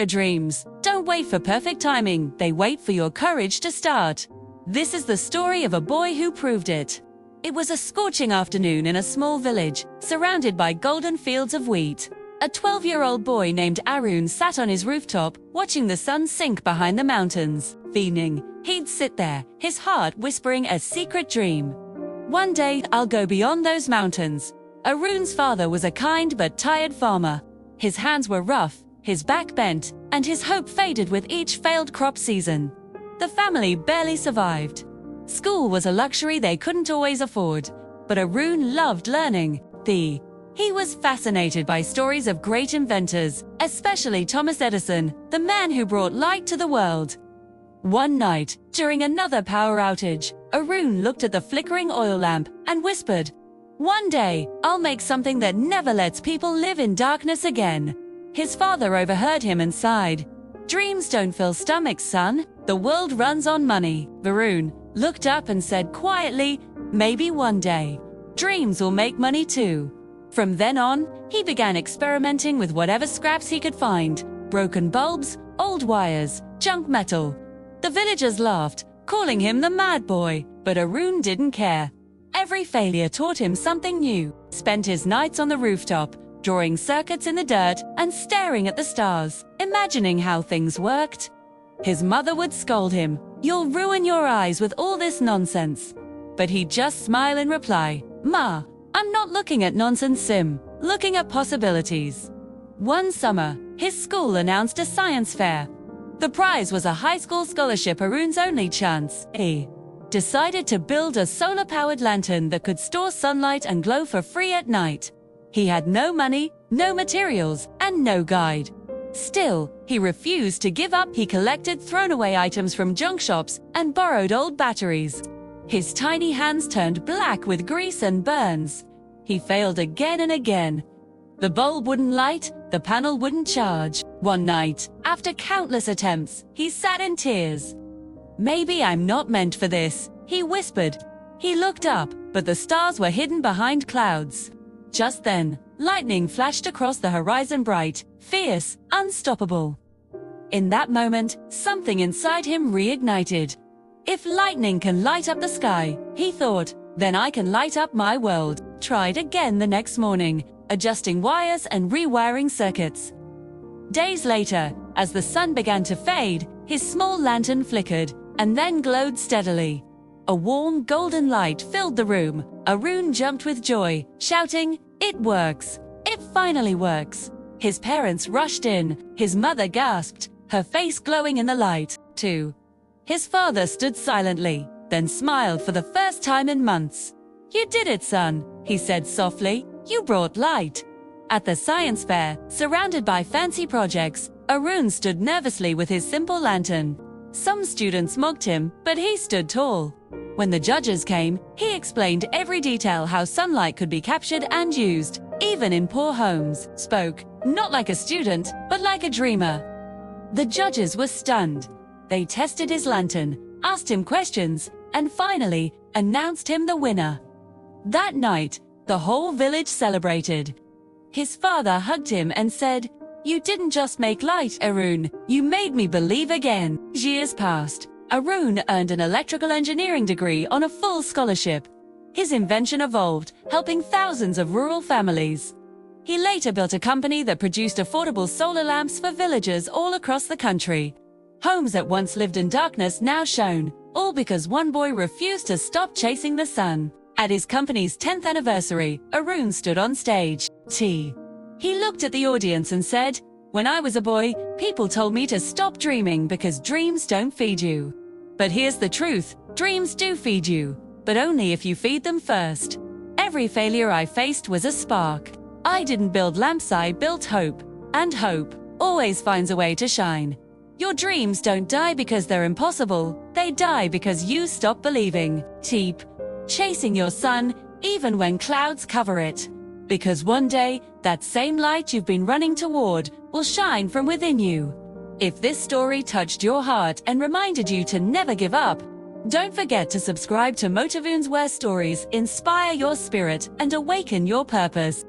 Your dreams don't wait for perfect timing, they wait for your courage to start. This is the story of a boy who proved it. It was a scorching afternoon in a small village, surrounded by golden fields of wheat. A 12-year-old boy named Arun sat on his rooftop, watching the sun sink behind the mountains. Evening, he'd sit there, his heart whispering a secret dream. One day, I'll go beyond those mountains. Arun's father was a kind but tired farmer. His hands were rough, his back bent, and his hope faded with each failed crop season. The family barely survived. School was a luxury they couldn't always afford, but Arun loved learning. He was fascinated by stories of great inventors, especially Thomas Edison, the man who brought light to the world. One night, during another power outage, Arun looked at the flickering oil lamp and whispered, "One day, I'll make something that never lets people live in darkness again." His father overheard him and sighed, "Dreams don't fill stomachs, son. The world runs on money." Arun looked up and said quietly, "Maybe one day, dreams will make money too." From then on, he began experimenting with whatever scraps he could find: broken bulbs, old wires, junk metal. The villagers laughed, calling him the mad boy, but Arun didn't care. Every failure taught him something new. Spent his nights on the rooftop, drawing circuits in the dirt and staring at the stars, imagining how things worked. His mother would scold him, "You'll ruin your eyes with all this nonsense." But he'd just smile and reply, "Ma, I'm not looking at nonsense, Sim, looking at possibilities." One summer, his school announced a science fair. The prize was a high school scholarship, Arun's only chance. He decided to build a solar-powered lantern that could store sunlight and glow for free at night. He had no money, no materials, and no guide. Still, he refused to give up. He collected thrown-away items from junk shops and borrowed old batteries. His tiny hands turned black with grease and burns. He failed again and again. The bulb wouldn't light, the panel wouldn't charge. One night, after countless attempts, he sat in tears. "Maybe I'm not meant for this," he whispered. He looked up, but the stars were hidden behind clouds. Just then, lightning flashed across the horizon, bright, fierce, unstoppable. In that moment, something inside him reignited. If lightning can light up the sky, he thought, then I can light up my world. Tried again the next morning, adjusting wires and rewiring circuits. Days later, as the sun began to fade, his small lantern flickered and then glowed steadily. A warm golden light filled the room. Arun jumped with joy, shouting, "It works! It finally works!" His parents rushed in. His mother gasped, her face glowing in the light, too. His father stood silently, then smiled for the first time in months. "You did it, son," he said softly. "You brought light." At the science fair, surrounded by fancy projects, Arun stood nervously with his simple lantern. Some students mocked him, but he stood tall. When the judges came, he explained every detail: how sunlight could be captured and used, even in poor homes. Spoke, not like a student, but like a dreamer. The judges were stunned. They tested his lantern, asked him questions, and finally announced him the winner. That night, the whole village celebrated. His father hugged him and said, "You didn't just make light, Arun, you made me believe again." Years passed. Arun earned an electrical engineering degree on a full scholarship. His invention evolved, helping thousands of rural families. He later built a company that produced affordable solar lamps for villagers all across the country. Homes that once lived in darkness now shone, all because one boy refused to stop chasing the sun. At his company's 10th anniversary, Arun stood on stage. He looked at the audience and said, "When I was a boy, people told me to stop dreaming because dreams don't feed you. But here's the truth, dreams do feed you, but only if you feed them first. Every failure I faced was a spark. I didn't build lamps, I built hope. And hope always finds a way to shine." Your dreams don't die because they're impossible, they die because you stop believing. Keep chasing your sun, even when clouds cover it. Because one day, that same light you've been running toward will shine from within you. If this story touched your heart and reminded you to never give up, don't forget to subscribe to Motivoons, where stories inspire your spirit and awaken your purpose.